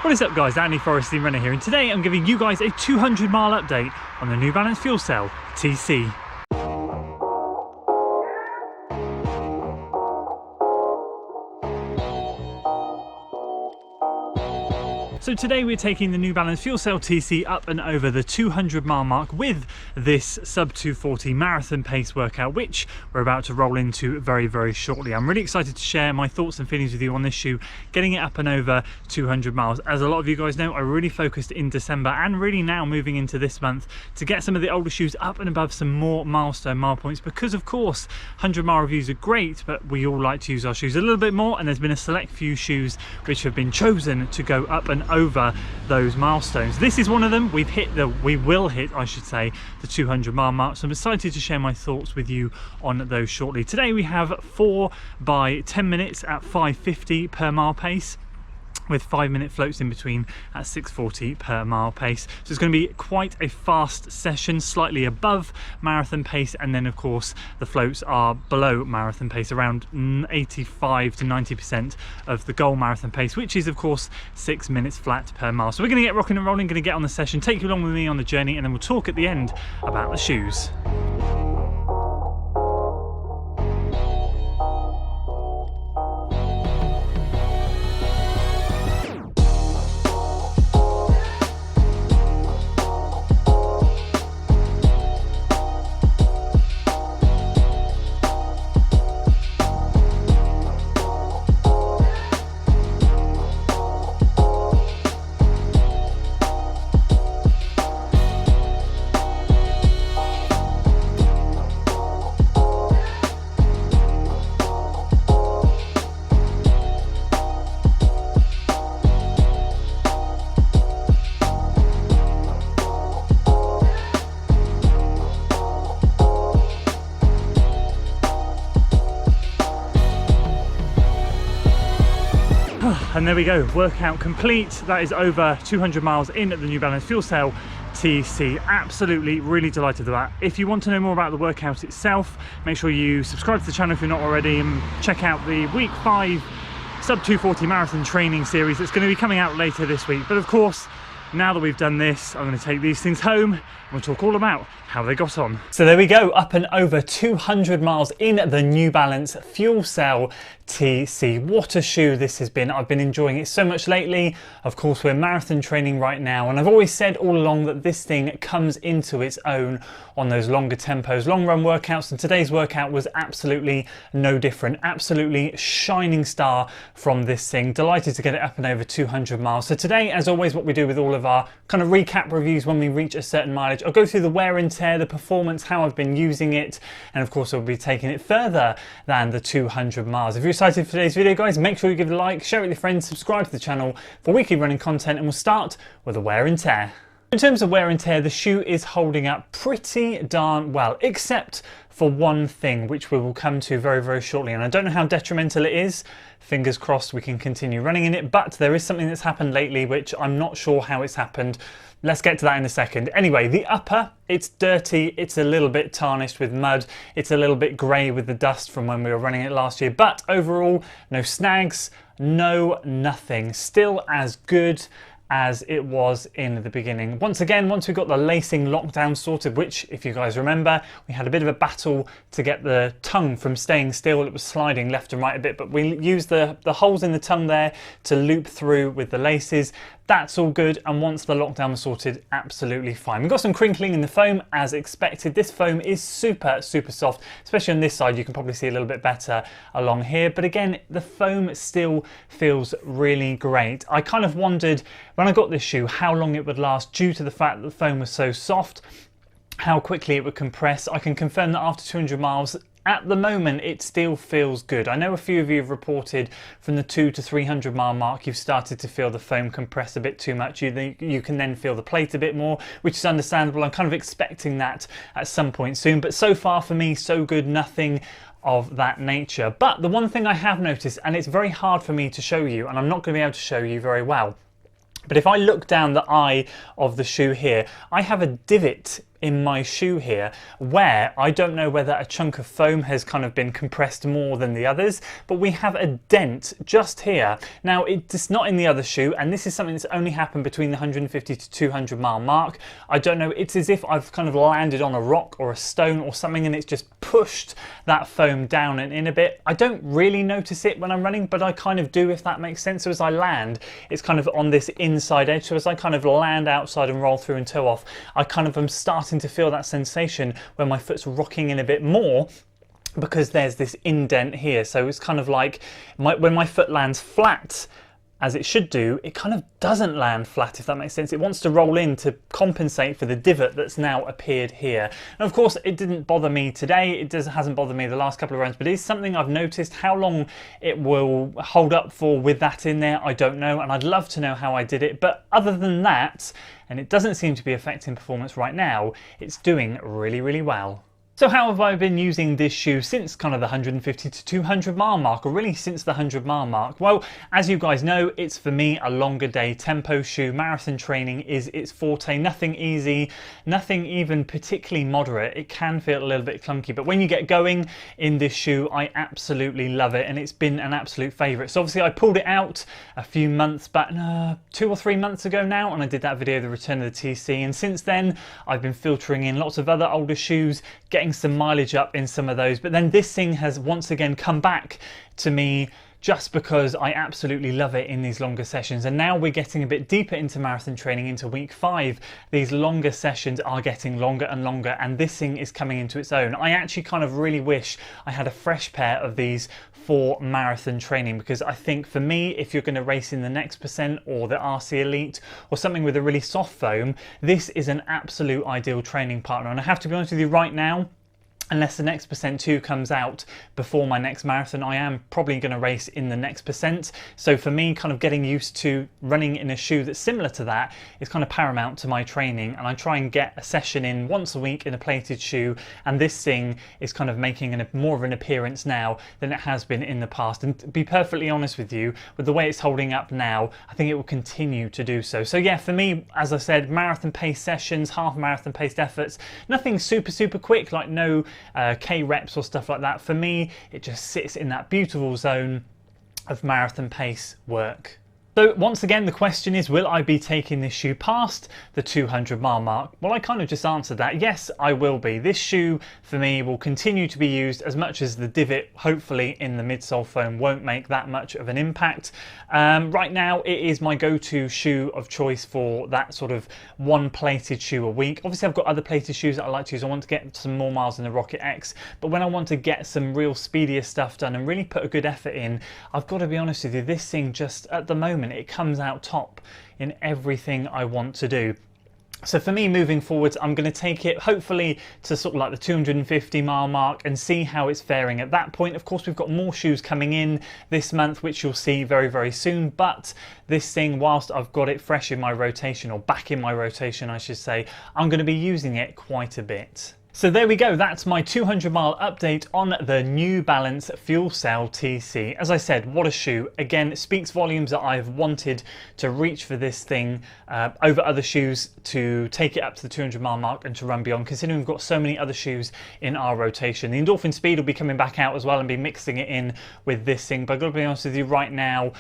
What is up guys, Andy Forrest Runner here, and today I'm giving you guys a 200 mile update on the New Balance FUELCELL TC. So today we're taking the New Balance FUELCELL TC up and over the 200 mile mark with this sub 240 marathon pace workout, which we're about to roll into very, very shortly. I'm really excited to share my thoughts and feelings with you on this shoe, getting it up and over 200 miles. As a lot of you guys know, I really focused in December and really now moving into this month to get some of the older shoes up and above some more milestone mile points, because of course 100 mile reviews are great, but we all like to use our shoes a little bit more, and there's been a select few shoes which have been chosen to go up and over those milestones. This is one of them. We will hit, I should say, the 200 mile mark, so I'm excited to share my thoughts with you on those shortly. Today we have 4 by 10 minutes at 550 per mile pace, with 5-minute floats in between at 640 per mile pace. So it's going to be quite a fast session, slightly above marathon pace, and then of course the floats are below marathon pace, around 85 to 90% of the goal marathon pace, which is of course 6 minutes flat per mile. So we're going to get rocking and rolling, going to get on the session, take you along with me on the journey, and then we'll talk at the end about the shoes. And there we go, workout complete. That is over 200 miles in at the New Balance FUELCELL TC. Absolutely, really delighted with that. If you want to know more about the workout itself, make sure you subscribe to the channel if you're not already, and check out the week 5 sub 240 marathon training series that's going to be coming out later this week. But of course, now that we've done this, I'm going to take these things home and we'll talk all about how they got on. So there we go, up and over 200 miles in the New Balance FUELCELL TC. What a shoe this has been. I've been enjoying it so much lately. Of course, we're marathon training right now, and I've always said all along that this thing comes into its own on those longer tempos, long run workouts, and today's workout was absolutely no different. Absolutely shining star from this thing. Delighted to get it up and over 200 miles. So today, as always, what we do with all of our kind of recap reviews when we reach a certain mileage, I'll go through the wear and tear, the performance, how I've been using it, and of course I'll be taking it further than the 200 miles. If you're excited for today's video, guys, make sure you give it a like, share it with your friends, subscribe to the channel for weekly running content, and we'll start with the wear and tear. In terms of wear and tear, the shoe is holding up pretty darn well, except for one thing, which we will come to very, very shortly. And I don't know how detrimental it is. Fingers crossed we can continue running in it, but there is something that's happened lately, which I'm not sure how it's happened. Let's get to that in a second. Anyway, the upper, it's dirty, it's a little bit tarnished with mud, it's a little bit grey with the dust from when we were running it last year, but overall, no snags, nothing. Still as good as it was in the beginning. Once again, once we got the lacing lockdown sorted, which if you guys remember, we had a bit of a battle to get the tongue from staying still. It was sliding left and right a bit, but we used the holes in the tongue there to loop through with the laces. That's all good, and once the lockdown was sorted, absolutely fine. We've got some crinkling in the foam as expected. This foam is super soft, especially on this side. You can probably see a little bit better along here, but again, the foam still feels really great. I kind of wondered when I got this shoe how long it would last, due to the fact that the foam was so soft, how quickly it would compress. I can confirm that after 200 miles, at the moment, it still feels good. I know a few of you have reported from the 200 to 300 mile mark, you've started to feel the foam compress a bit too much. You can then feel the plate a bit more, which is understandable. I'm kind of expecting that at some point soon, but so far for me, so good, nothing of that nature. But the one thing I have noticed, and it's very hard for me to show you, and I'm not going to be able to show you very well, but if I look down the eye of the shoe here, I have a divot in my shoe here where I don't know whether a chunk of foam has kind of been compressed more than the others, but we have a dent just here. Now it's not in the other shoe, and this is something that's only happened between the 150 to 200 mile mark. I don't know, it's as if I've kind of landed on a rock or a stone or something and it's just pushed that foam down and in a bit. I don't really notice it when I'm running, but I kind of do, if that makes sense. So as I land, it's kind of on this inside edge. So as I kind of land outside and roll through and toe off, I kind of am starting to feel that sensation where my foot's rocking in a bit more, because there's this indent here. So it's kind of like when my foot lands flat, as it should do, it kind of doesn't land flat, if that makes sense. It wants to roll in to compensate for the divot that's now appeared here. And of course, it didn't bother me today. It hasn't bothered me the last couple of rounds, but it is something I've noticed. How long it will hold up for with that in there, I don't know. And I'd love to know how I did it. But other than that, and it doesn't seem to be affecting performance right now, it's doing really, really well. So how have I been using this shoe since kind of the 150 to 200 mile mark, or really since the 100 mile mark? Well, as you guys know, it's for me a longer day tempo shoe. Marathon training is its forte. Nothing easy, nothing even particularly moderate. It can feel a little bit clunky, but when you get going in this shoe, I absolutely love it, and it's been an absolute favourite. So obviously I pulled it out a few months back, 2 or 3 months ago now, and I did that video, the return of the TC, and since then I've been filtering in lots of other older shoes, getting some mileage up in some of those, but then this thing has once again come back to me just because I absolutely love it in these longer sessions. And now we're getting a bit deeper into marathon training, into week 5. These longer sessions are getting longer and longer, and this thing is coming into its own. I actually kind of really wish I had a fresh pair of these for marathon training, because I think for me, if you're going to race in the Next Percent or the RC Elite or something with a really soft foam, this is an absolute ideal training partner. And I have to be honest with you right now, unless the Next Percent 2 comes out before my next marathon, I am probably going to race in the Next Percent. So for me, kind of getting used to running in a shoe that's similar to that is kind of paramount to my training. And I try and get a session in once a week in a plated shoe. And this thing is kind of making more of an appearance now than it has been in the past. And to be perfectly honest with you, with the way it's holding up now, I think it will continue to do so. So yeah, for me, as I said, marathon pace sessions, half marathon paced efforts, nothing super, super quick, like no K reps or stuff like that. For me, it just sits in that beautiful zone of marathon pace work. So once again, the question is, will I be taking this shoe past the 200 mile mark? Well, I kind of just answered that. Yes, I will be. This shoe for me will continue to be used, as much as the divot, hopefully in the midsole foam, won't make that much of an impact. Right now, it is my go-to shoe of choice for that sort of one plated shoe a week. Obviously, I've got other plated shoes that I like to use. I want to get some more miles in the Rocket X, but when I want to get some real speedier stuff done and really put a good effort in, I've got to be honest with you, this thing just, at the moment, it comes out top in everything I want to do. So for me, moving forwards, I'm going to take it hopefully to sort of like the 250 mile mark and see how it's faring at that point. Of course, we've got more shoes coming in this month, which you'll see very, very soon. But this thing, whilst I've got it fresh in my rotation, or back in my rotation, I should say, I'm going to be using it quite a bit. So there we go, that's my 200 mile update on the New Balance FUELCELL TC. As I said, what a shoe. Again, it speaks volumes that I've wanted to reach for this thing over other shoes, to take it up to the 200 mile mark and to run beyond, considering we've got so many other shoes in our rotation. The Endorphin Speed will be coming back out as well and be mixing it in with this thing, but I've got to be honest with you right now,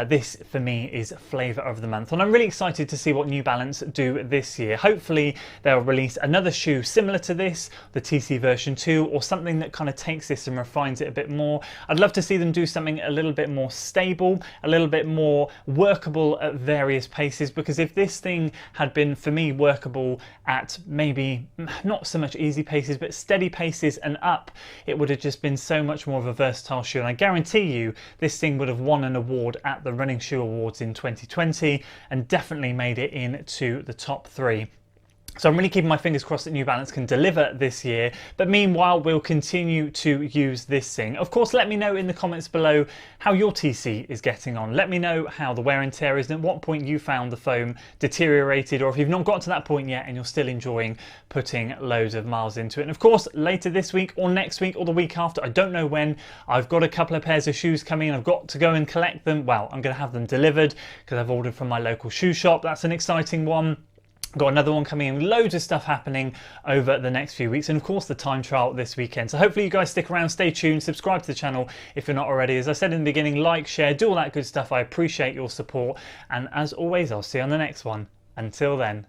this for me is flavour of the month. And I'm really excited to see what New Balance do this year. Hopefully they'll release another shoe similar to this, the TC version 2, or something that kind of takes this and refines it a bit more. I'd love to see them do something a little bit more stable, a little bit more workable at various paces, because if this thing had been, for me, workable at maybe not so much easy paces, but steady paces and up, it would have just been so much more of a versatile shoe. And I guarantee you this thing would have won an award at the Running Shoe Awards in 2020 and definitely made it into the top 3. So I'm really keeping my fingers crossed that New Balance can deliver this year. But meanwhile, we'll continue to use this thing. Of course, let me know in the comments below how your TC is getting on. Let me know how the wear and tear is and at what point you found the foam deteriorated, or if you've not got to that point yet and you're still enjoying putting loads of miles into it. And of course, later this week or next week or the week after, I don't know when, I've got a couple of pairs of shoes coming and I've got to go and collect them. Well, I'm going to have them delivered because I've ordered from my local shoe shop. That's an exciting one. Got another one coming in, loads of stuff happening over the next few weeks, and of course the time trial this weekend. So hopefully you guys stick around, stay tuned, subscribe to the channel if you're not already. As I said in the beginning, like, share, do all that good stuff. I appreciate your support, and as always, I'll see you on the next one. Until then.